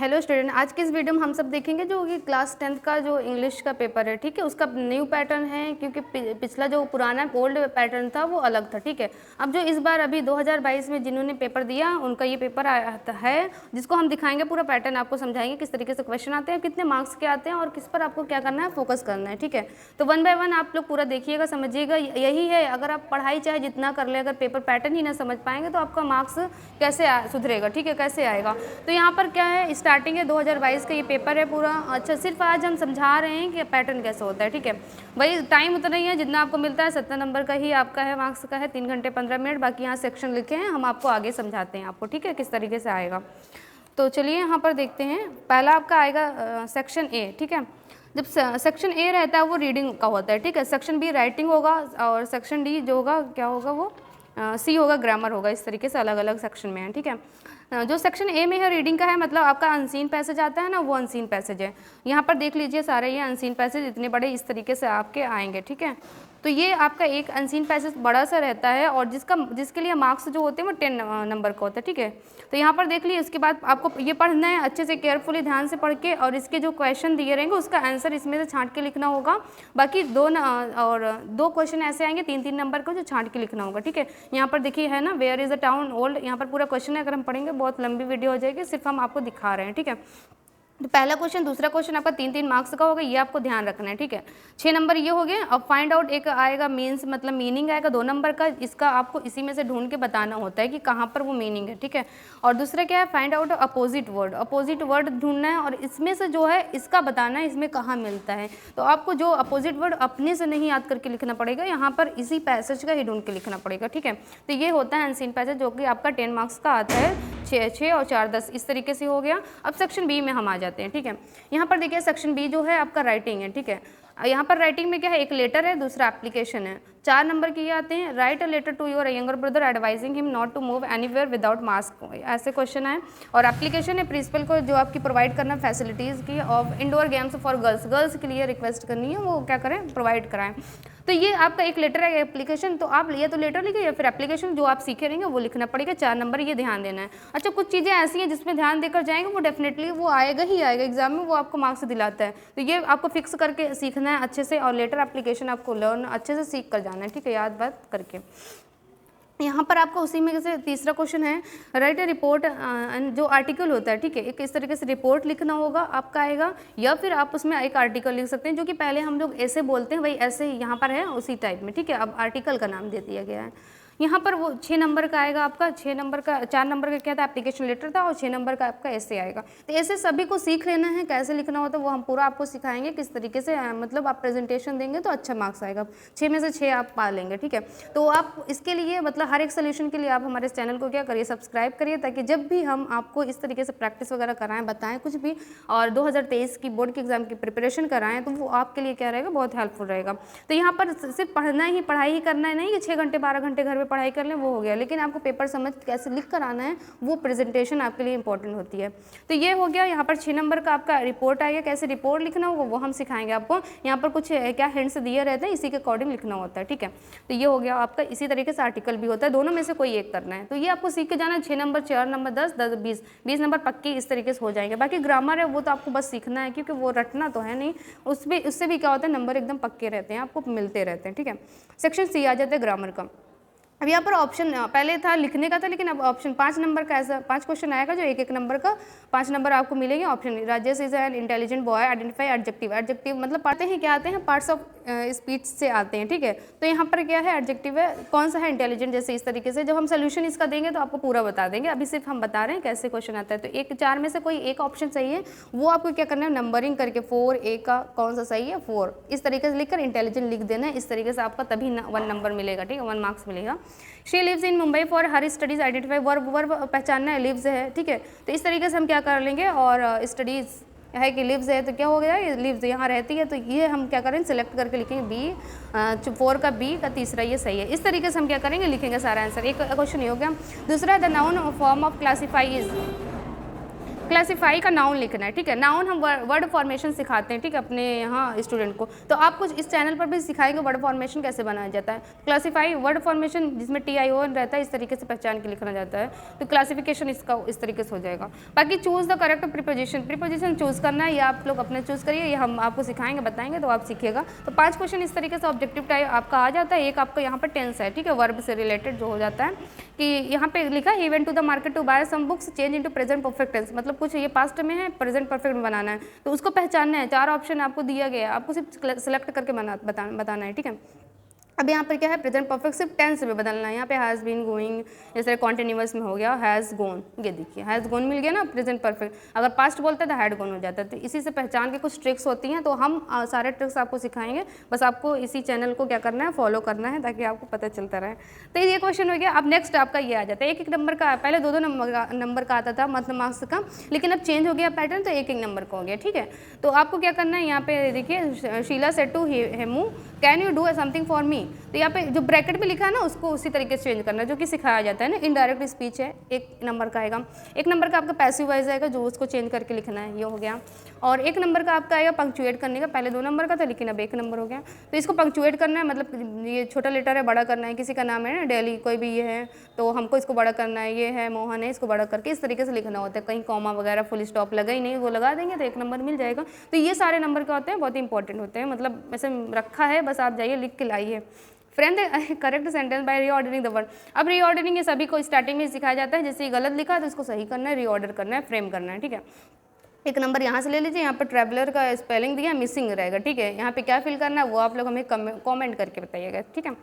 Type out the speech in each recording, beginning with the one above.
Hello student, आज के इस वीडियो में हम सब देखेंगे जो कि क्लास 10th का जो इंग्लिश का पेपर है, ठीक है, उसका न्यू पैटर्न है क्योंकि पिछला जो पुराना ओल्ड पैटर्न था वो अलग था, ठीक है। अब जो इस बार अभी 2022 में जिन्होंने पेपर दिया उनका ये पेपर है, जिसको हम दिखाएंगे पूरा पैटर्न, आपको समझाएंगे किस तरीके से क्वेश्चन आते हैं, कितने मार्क्स के आते हैं और किस पर आपको क्या करना है, फोकस करना है, ठीक है। तो 1 बाय 1 आप लोग पूरा देखिएगा, समझिएगा। यही है, अगर आप पढ़ाई चाहे जितना कर ले, अगर पेपर पैटर्न ही ना समझ पाएंगे तो आपका मार्क्स कैसे सुधरेगा, ठीक है, कैसे आएगा। तो यहाँ पर क्या है, स्टार्टिंग है 2022 का ये पेपर है पूरा। अच्छा, सिर्फ आज हम समझा रहे हैं कि पैटर्न कैसे होता है, ठीक है। भाई टाइम उतना ही है जितना आपको मिलता है, 70 नंबर का ही आपका है, मार्क्स का है, 3 घंटे 15 मिनट। बाकी यहाँ सेक्शन लिखे हैं, हम आपको आगे समझाते हैं आपको, ठीक है, किस तरीके से आएगा। तो चलिए यहाँ पर देखते हैं। पहला आपका आएगा सेक्शन ए, ठीक है। जब सेक्शन ए रहता है वो रीडिंग का होता है, ठीक है। सेक्शन बी राइटिंग होगा और सेक्शन डी जो होगा क्या होगा, वो सी होगा, ग्रामर होगा। इस तरीके से अलग अलग सेक्शन में है, ठीक है। जो सेक्शन ए में है रीडिंग का है, मतलब आपका अनसीन पैसेज आता है ना, वो अनसीन पैसेज है। यहाँ पर देख लीजिए सारे ये अनसीन पैसेज इतने बड़े इस तरीके से आपके आएंगे, ठीक है। तो ये आपका एक अनसीन पैसेज बड़ा सा रहता है और जिसके लिए मार्क्स जो होते हैं वो 10 नंबर का होता है, ठीक है। तो यहाँ पर देख लीजिए, इसके बाद आपको ये पढ़ना है अच्छे से, केयरफुली ध्यान से पढ़ के, और इसके जो क्वेश्चन दिए रहेंगे उसका आंसर इसमें से छांट के लिखना होगा। बाकी दो क्वेश्चन ऐसे आएंगे 3-3 नंबर का, जो छांट के लिखना होगा, ठीक है। यहाँ पर देखिए है ना, where is a town old, यहाँ पर पूरा क्वेश्चन है। अगर हम पढ़ेंगे बहुत लंबी वीडियो हो जाएगी, सिर्फ हम आपको दिखा रहे हैं, ठीक है। तो पहला क्वेश्चन, दूसरा क्वेश्चन आपका 3-3 मार्क्स का होगा, ये आपको ध्यान रखना है, ठीक है। 6 नंबर ये हो गया। अब फाइंड आउट एक आएगा, मीन्स मतलब मीनिंग आएगा 2 नंबर का। इसका आपको इसी में से ढूंढ के बताना होता है कि कहाँ पर वो मीनिंग है, ठीक है। और दूसरा क्या है, find out opposite word, opposite word ढूंढना है और इसमें से जो है इसका बताना है इसमें कहाँ मिलता है। तो आपको जो अपोजिट वर्ड अपने से नहीं याद करके लिखना पड़ेगा, यहाँ पर इसी पैसेज का ही ढूंढ के लिखना पड़ेगा, ठीक है। तो ये होता है अनसीन पैसेज, जो कि आपका 10 मार्क्स का आता है। 6 और 4 10 इस तरीके से हो गया। अब सेक्शन बी में हम आ जाते हैं, ठीक है। यहाँ पर देखिए सेक्शन बी जो है आपका राइटिंग है, ठीक है। यहाँ पर राइटिंग में क्या है, एक लेटर है, दूसरा एप्लीकेशन है। 4 नंबर के ये आते हैं। Write a letter to your younger brother advising him not to move anywhere without mask, ऐसे क्वेश्चन है। और एप्लीकेशन है प्रिंसिपल को जो आपकी प्रोवाइड करना फैसिलिटीज़ की of indoor games for girls, girls के लिए रिक्वेस्ट करनी है, वो क्या करें, प्रोवाइड कराएं। तो ये आपका एक लेटर है, एप्लीकेशन। तो आप या तो लेटर लिखिए या फिर एप्लीकेशन, जो आप सीखे रहेंगे वो लिखना पड़ेगा। 4 नंबर ये ध्यान देना है। अच्छा, कुछ चीज़ें ऐसी हैं जिसमें ध्यान देकर जाएंगे वो डेफिनेटली वो आएगा ही आएगा एग्जाम में, वो आपको मार्क्स दिलाता है। तो ये आपको फिक्स करके सीखना है अच्छे से, और लेटर एप्लीकेशन आपको लर्न अच्छे से सीख कर जाना है, ठीक है, याद बात करके। यहाँ पर आपका उसी में जैसे तीसरा क्वेश्चन है, राइट ए रिपोर्ट, जो आर्टिकल होता है, ठीक है, एक इस तरीके से रिपोर्ट लिखना होगा आपका आएगा, या फिर आप उसमें एक आर्टिकल लिख सकते हैं, जो कि पहले हम लोग ऐसे बोलते हैं, वही ऐसे यहाँ पर है उसी टाइप में, ठीक है। अब आर्टिकल का नाम दे दिया गया है। यहाँ पर वो 6 नंबर का आएगा आपका, 6 नंबर का, 4 नंबर का क्या था, एप्लीकेशन लेटर था, और 6 नंबर का आपका ऐसे आएगा। तो ऐसे सभी को सीख लेना है, कैसे लिखना होता है वो हम पूरा आपको सिखाएंगे, किस तरीके से मतलब आप प्रेजेंटेशन देंगे तो अच्छा मार्क्स आएगा। 6 में से 6 आप पा लेंगे, ठीक है। तो आप इसके लिए मतलब हर एक सोल्यूशन के लिए आप हमारे इस चैनल को क्या करिए, सब्सक्राइब करिए, ताकि जब भी हम आपको इस तरीके से प्रैक्टिस वगैरह कराएं, बताएं कुछ भी, और 2023 की बोर्ड के एग्जाम की प्रिपरेशन कराएं, तो वो आपके लिए क्या रहेगा, बहुत हेल्पफुल रहेगा। तो यहाँ पर सिर्फ पढ़ना ही, पढ़ाई ही करना है, नहीं कि 6 घंटे 12 घंटे घर में पढ़ाई कर लें, वो हो गया, लेकिन आपको पेपर समझ कैसे लिख कर आना है, वो प्रेजेंटेशन आपके लिए इंपॉर्टेंट होती है। तो ये हो गया। यहाँ पर 6 नंबर का आपका रिपोर्ट आएगा, कैसे रिपोर्ट लिखना होगा वो हम सिखाएंगे आपको। यहाँ पर कुछ क्या हिंट्स दिए रहते हैं, इसी के अकॉर्डिंग लिखना होता है, ठीक है। तो ये हो गया आपका। इसी तरीके से आर्टिकल भी होता है, दोनों में से कोई एक करना है। तो ये आपको सीख के जाना है। 6 नंबर, 4 नंबर, 10 10 20 नंबर पक्के इस तरीके से हो जाएंगे। बाकी ग्रामर है वो तो आपको बस सीखना है, क्योंकि वो रटना तो है नहीं, उससे भी क्या होता है, नंबर एकदम पक्के रहते हैं, आपको मिलते रहते हैं, ठीक है। सेक्शन सी आ जाता है ग्रामर का। अब यहाँ पर ऑप्शन पहले था लिखने का था, लेकिन अब ऑप्शन 5 नंबर का ऐसा 5 क्वेश्चन आएगा, जो एक नंबर का 5 नंबर आपको मिलेंगे। Option Rajesh is an intelligent boy, identify adjective. Adjective मतलब पढ़ते हैं क्या आते हैं, पार्ट्स ऑफ स्पीच से आते हैं, ठीक है। तो यहाँ पर क्या है, एडजेक्टिव है, कौन सा है, इंटेलिजेंट, जैसे इस तरीके से। जब हम सोल्यूशन इसका देंगे तो आपको पूरा बता देंगे, अभी सिर्फ हम बता रहे हैं कैसे क्वेश्चन आता है। तो एक 4 में से कोई एक ऑप्शन सही है, वो आपको क्या करना है, नंबरिंग करके 4 A का कौन सा सही है, 4 इस तरीके से लिखकर इंटेलिजेंट लिख देना है। इस तरीके से आपका तभी 1 नंबर मिलेगा, ठीक है, 1 मार्क्स मिलेगा। She lives in Mumbai for her studies, identify verb पहचानना है, लिव्स है, ठीक है। तो इस तरीके से हम क्या कर लेंगे, और स्टडीज़ है कि लिव्स है, तो क्या हो गया, ये लिव्स यहाँ रहती है, तो ये हम क्या करें, सिलेक्ट करके लिखेंगे बी, 4 का बी का तीसरा ये सही है। इस तरीके से हम क्या करेंगे, लिखेंगे सारा आंसर। एक क्वेश्चन ये हो गया। दूसरा, the noun form of classify is, classify का नाउन लिखना है, ठीक है। नाउन हम वर्ड फॉर्मेशन सिखाते हैं, ठीक है, अपने यहाँ स्टूडेंट को। तो आपको इस चैनल पर भी सिखाएंगे वर्ड फॉर्मेशन कैसे बनाया जाता है। क्लासीफाई वर्ड फॉर्मेशन जिसमें TION रहता है, इस तरीके से पहचान के लिखना जाता है। तो क्लासिफिकेशन इसका इस तरीके से हो जाएगा। बाकी choose the correct preposition, preposition choose करना है, ये आप लोग अपने चूज़ करिए, ये हम आपको सिखाएंगे, बताएंगे, तो आप सीखिएगा। तो 5 क्वेश्चन इस तरीके से ऑब्जेक्टिव टाइप आपका आ जाता है। एक आपका यहाँ पर टेंस है, ठीक है, वर्ब से रिलेटेड जो हो जाता है कि यहाँ पे लिखा है he went to the market to buy some books, change into present perfect tense, मतलब कुछ ये पास्ट में है, प्रेजेंट परफेक्ट में बनाना है। तो उसको पहचानना है। 4 ऑप्शन आपको दिया गया है, आपको सिर्फ सेलेक्ट करके बताना है, ठीक है। अब यहाँ पर क्या है, प्रेजेंट परफेक्ट सिर्फ टेंस में बदलना है। यहाँ पे हैज़ बीन, गोइंग, जैसे कॉन्टिन्यूअस में हो गया हैज़ गोन, ये देखिए हैज़ गोन मिल गया ना प्रेजेंट परफेक्ट। अगर पास्ट बोलता है तो हैड गोन हो जाता है। तो इसी से पहचान के कुछ ट्रिक्स होती हैं, तो हम सारे ट्रिक्स आपको सिखाएंगे। बस आपको इसी चैनल को क्या करना है, फॉलो करना है, ताकि आपको पता चलता रहे। तो ये क्वेश्चन हो गया। अब नेक्स्ट आपका ये आ जाता है, एक नंबर का, पहले 2 नंबर का आता था मतलब मार्क्स का, लेकिन अब चेंज हो गया पैटर्न, तो 1 नंबर का हो गया, ठीक है। तो आपको क्या करना है, यहाँ पे देखिए Sheela said to Hemu can you do something for me. तो यहाँ पे जो ब्रैकेट में लिखा है ना, उसको उसी तरीके से चेंज करना है जो कि सिखाया जाता है ना। इनडायरेक्ट स्पीच है, 1 नंबर का आएगा। 1 नंबर का आपका पैसिव वॉइस आएगा, जो उसको चेंज करके लिखना है, ये हो गया। और 1 नंबर का आपका आएगा पंक्चुएट करने का, पहले 2 नंबर का था लेकिन अब 1 नंबर हो गया। तो इसको पंक्चुएट करना है, मतलब ये छोटा लेटर है, बड़ा करना है। किसी का नाम है ना डेली, कोई भी ये है, तो हमको इसको बड़ा करना है। ये है मोहन है, इसको बड़ा करके इस तरीके से लिखना होता है। कहीं कॉमा वगैरह फुल स्टॉप लगा ही नहीं, वो लगा देंगे तो 1 नंबर मिल जाएगा। तो ये सारे नंबर क्या होते हैं, बहुत ही इंपॉर्टेंट होते हैं, मतलब ऐसे रखा है, बस आप जाइए लिख के लाइए। Friend correct sentence by reordering the word. अब रीऑर्डरिंग ये सभी को स्टार्टिंग में सिखाया जाता है। जैसे गलत लिखा है तो इसको सही करना है, रीऑर्डर करना है, फ्रेम करना है, ठीक है। 1 नंबर यहाँ से ले लीजिए। यहाँ पर ट्रैवलर का स्पेलिंग दिया मिसिंग रहेगा, ठीक है। यहाँ पे क्या फिल करना है वो आप लोग हमें कमेंट करके बताइएगा, ठीक है।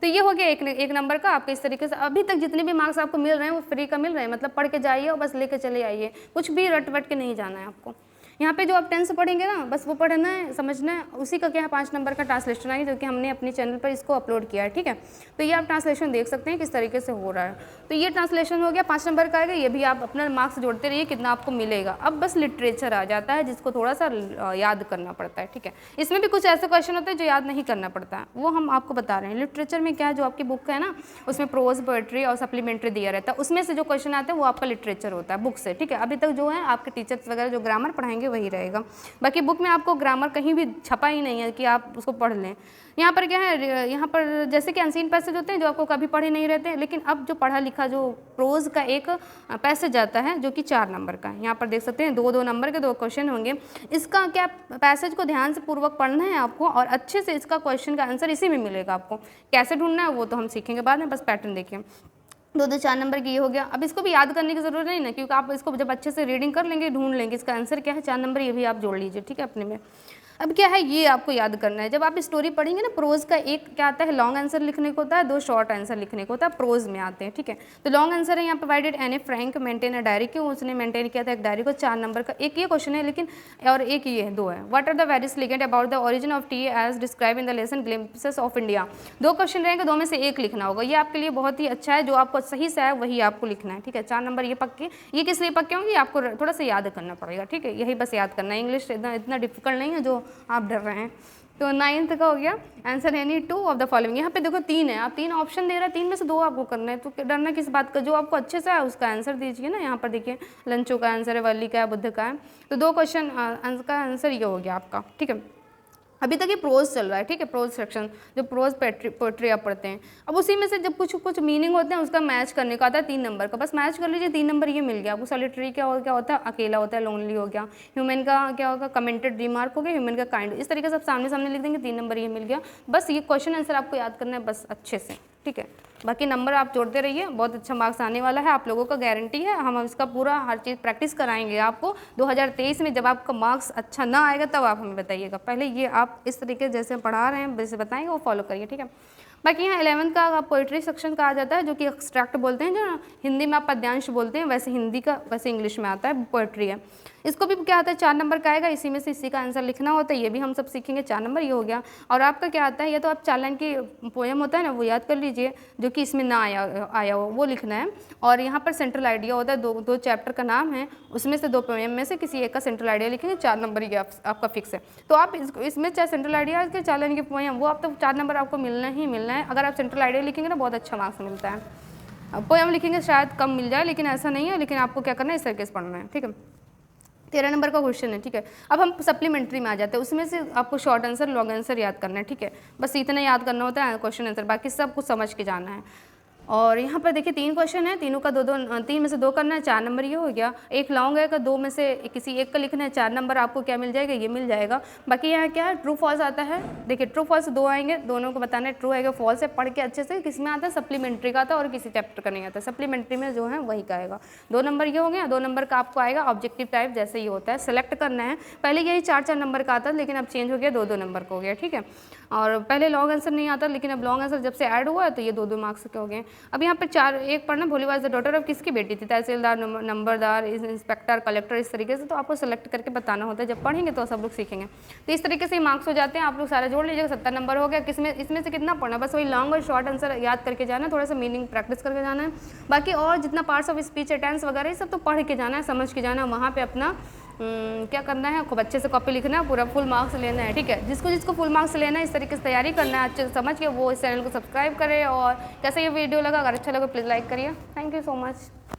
तो ये हो गया एक नंबर का आपके। इस तरीके से अभी तक जितने भी मार्क्स आपको मिल रहे हैं वो फ्री का मिल रहे हैं, मतलब पढ़ के जाइए और बस लेके चले आइए, कुछ भी रट वट के नहीं जाना है आपको। यहाँ पे जो आप 10 से पढ़ेंगे ना, बस वो पढ़ना है, समझना है। उसी का क्या है 5 नंबर का ट्रांसलेशन आई, जो कि हमने अपने चैनल पर इसको अपलोड किया है, ठीक है। तो ये आप ट्रांसलेशन देख सकते हैं किस तरीके से हो रहा है। तो ये ट्रांसलेशन हो गया, 5 नंबर का आएगा। ये भी आप अपना मार्क्स जोड़ते रहिए, कितना आपको मिलेगा। अब बस लिटरेचर आ जाता है, जिसको थोड़ा सा याद करना पड़ता है, ठीक है। इसमें भी कुछ ऐसे क्वेश्चन होते हैं जो याद नहीं करना पड़ता है, वो हम आपको बता रहे हैं। लिटरेचर में क्या, जो आपकी बुक है ना, उसमें प्रोज, पोएट्री और सप्लीमेंट्री दिया रहता है, उसमें से जो क्वेश्चन आते हैं वो आपका लिटरेचर होता है बुक से, ठीक है। अभी तक जो है आपके टीचर्स वगैरह जो ग्रामर पढ़ाएंगे वही रहेगा। बाकी बुक में आपको ग्रामर कहीं भी छपा ही नहीं है कि आप उसको पढ़ लें। यहाँ पर क्या है, यहाँ पर जैसे कि अनसीन पैसेज होते हैं जो आपको कभी पढ़े नहीं रहते, लेकिन अब जो पढ़ा लिखा जो प्रोज का एक पैसेज आता है जो कि 4 नंबर का है। यहाँ पर देख सकते हैं 2-2 नंबर के 2 क्वेश्चन होंगे। इसका क्या पैसेज को ध्यान से पूर्वक पढ़ना है आपको, और अच्छे से इसका क्वेश्चन का आंसर इसी में मिलेगा। आपको कैसे ढूंढना है वो तो हम सीखेंगे बाद में, बस पैटर्न देखिए। 2-2 4 नंबर की ये हो गया। अब इसको भी याद करने की जरूरत नहीं ना, क्योंकि आप इसको जब अच्छे से रीडिंग कर लेंगे, ढूंढ लेंगे इसका आंसर क्या है, 4 नंबर ये भी आप जोड़ लीजिए, ठीक है, अपने में। अब क्या है, ये आपको याद करना है। जब आप स्टोरी पढ़ेंगे ना, प्रोज का एक क्या आता है, लॉन्ग आंसर लिखने को होता है, 2 शॉर्ट आंसर लिखने को होता है, प्रोज में आते हैं, ठीक है। तो लॉन्ग आंसर है यहाँ provided Anne Frank maintain a diary, क्यों उसने मेंटेन किया था एक डायरी को, 4 नंबर का एक ये क्वेश्चन है, लेकिन और एक ये है 2 है। What are the various legend about the origin of tea as describe in the lesson Glimpses of India. 2 question रहेंगे, 2 में से एक लिखना होगा। ये आपके लिए बहुत ही अच्छा है, जो आपको सही से है वही आपको लिखना है, ठीक है। 4 नंबर ये पक्के। ये किस लिए पक्के होंगे, आपको थोड़ा सा याद करना पड़ेगा, ठीक है। यही बस याद करना है, इंग्लिश इतना डिफिकल्ट नहीं है जो आप डर रहे हैं। तो 9th का हो गया, answer any 2 of the following. यहाँ पे देखो 3 है, आप 3 ऑप्शन दे रहे हैं, 3 में से 2 आपको करना है, तो डरना किस बात का, जो आपको अच्छे से है उसका आंसर दीजिए ना। यहाँ पर देखिए लंचो का आंसर है, वल्ली का है, बुद्ध का है। तो 2 क्वेश्चन का आंसर ये हो गया आपका, ठीक है। अभी तक ये प्रोज चल रहा है, ठीक है, प्रोज सेक्शन जो प्रोज पोएट्री आप पढ़ते हैं। अब उसी में से जब कुछ मीनिंग होते हैं उसका मैच करने का आता है 3 नंबर का, बस मैच कर लीजिए, 3 नंबर ये मिल गया आपको। सॉलिटरी क्या होता है, अकेला होता है, लोनली हो गया। ह्यूमन का क्या होगा, कमेंटेड रिमार्क हो गया। ह्यूमन का काइंड। इस तरीके से आप सामने सामने लिख देंगे, 3 नंबर ये मिल गया। बस ये क्वेश्चन आंसर आपको याद करना है, बस अच्छे से, ठीक है। बाकी नंबर आप जोड़ते रहिए, बहुत अच्छा मार्क्स आने वाला है, आप लोगों का गारंटी है। हम इसका पूरा हर चीज़ प्रैक्टिस कराएंगे आपको। 2023 में जब आपका मार्क्स अच्छा ना आएगा तब आप हमें बताइएगा। पहले ये आप इस तरीके जैसे पढ़ा रहे हैं वैसे बताएंगे, वो फॉलो करिए, ठीक है। बाकी यहाँ 11th का पोइट्री सेक्शन का आ जाता है, जो कि एक्सट्रैक्ट बोलते हैं, जो हिंदी में आप पद्यांश बोलते हैं, वैसे हिंदी का वैसे इंग्लिश में आता है, पोइट्री है। इसको भी क्या आता है, 4 नंबर का आएगा, इसी में से इसी का आंसर लिखना होता है। ये भी हम सब सीखेंगे, 4 नंबर ये हो गया। और आपका क्या आता है, ये तो आप 4 लाइन की पोएम होता है ना, वो याद कर लीजिए, जो कि इसमें ना आया हो वो लिखना है। और यहाँ पर सेंट्रल आइडिया होता है, 2 चैप्टर का नाम है, उसमें से 2 पोएम में से किसी एक का सेंट्रल आइडिया लिखेंगे, 4 नंबर ये आपका फिक्स है। तो आप इसमें चाहे सेंट्रल आइडिया के 4 लाइन की पोएम, वो आप तो 4 नंबर आपको मिलना ही मिलना है। अगर आप सेंट्रल आइडिया लिखेंगे ना, बहुत अच्छा मार्क्स मिलता है। पोएम लिखेंगे शायद कम मिल जाए, लेकिन ऐसा नहीं है। लेकिन आपको क्या करना है, इस तरीके से पढ़ना है, ठीक है। 13 नंबर का क्वेश्चन है, ठीक है। अब हम सप्लीमेंट्री में आ जाते हैं, उसमें से आपको शॉर्ट आंसर लॉन्ग आंसर याद करना है, ठीक है। बस इतना याद करना होता है क्वेश्चन आंसर, बाकी सब कुछ समझ के जाना है। और यहाँ पर देखिए 3 क्वेश्चन है, तीनों का 2-2, 3 में से 2 करना है, 4 नंबर ये हो गया। एक लॉन्ग है का 2 में से किसी एक का लिखना है, 4 नंबर आपको क्या मिल जाएगा, ये मिल जाएगा। बाकी यहाँ क्या है, ट्रू फॉल्स आता है। देखिए ट्रू फॉल्स 2 आएंगे, दोनों को बताना है ट्रू आएगा फॉल्स है, पढ़ के अच्छे से। किस में आता है, सप्लीमेंट्री का आता है और किसी चैप्टर का नहीं आता। सप्लीमेंट्री में जो है वही का आएगा। 2 नंबर ये हो गया, 2 नंबर का आपको आएगा ऑब्जेक्टिव टाइप, जैसे ये होता है सेलेक्ट करना है। पहले यही 4-4 नंबर का आता, लेकिन अब चेंज हो गया 2-2 नंबर का हो गया, ठीक है। और पहले लॉन्ग आंसर नहीं आता, लेकिन अब लॉन्ग आंसर जब से ऐड हुआ है तो ये 2-2 मार्क्स के हो गए। अब यहाँ पर 4 एक पढ़ना, भोली वाज द डॉटर ऑफ किसकी बेटी थी, तहसीलदार, नंबरदार, इंस्पेक्टर, कलेक्टर, इस तरीके से। तो आपको सेलेक्ट करके बताना होता है, जब पढ़ेंगे तो सब लोग सीखेंगे। तो इस तरीके से मार्क्स हो जाते हैं। आप लोग सारा जोड़ लीजिएगा, 70 नंबर हो गया। किसमें इसमें से कितना पढ़ना, बस वही लॉन्ग और शॉर्ट आंसर याद करके जाना है, थोड़ा सा मीनिंग प्रैक्टिस करके जाना है। बाकी और जितना पार्ट्स ऑफ स्पीच है, टेंस वगैरह, ये सब तो पढ़ के जाना है, समझ के जाना है। वहाँ पर अपना क्या करना है, खूब अच्छे से कॉपी लिखना है, पूरा फुल मार्क्स लेना है, ठीक है। जिसको फुल मार्क्स लेना है, इस तरीके से तैयारी करना है, अच्छे से समझ के वो इस चैनल को सब्सक्राइब करें। और कैसे ये वीडियो लगा, अगर अच्छा लगा प्लीज़ लाइक करिए। Thank you so much.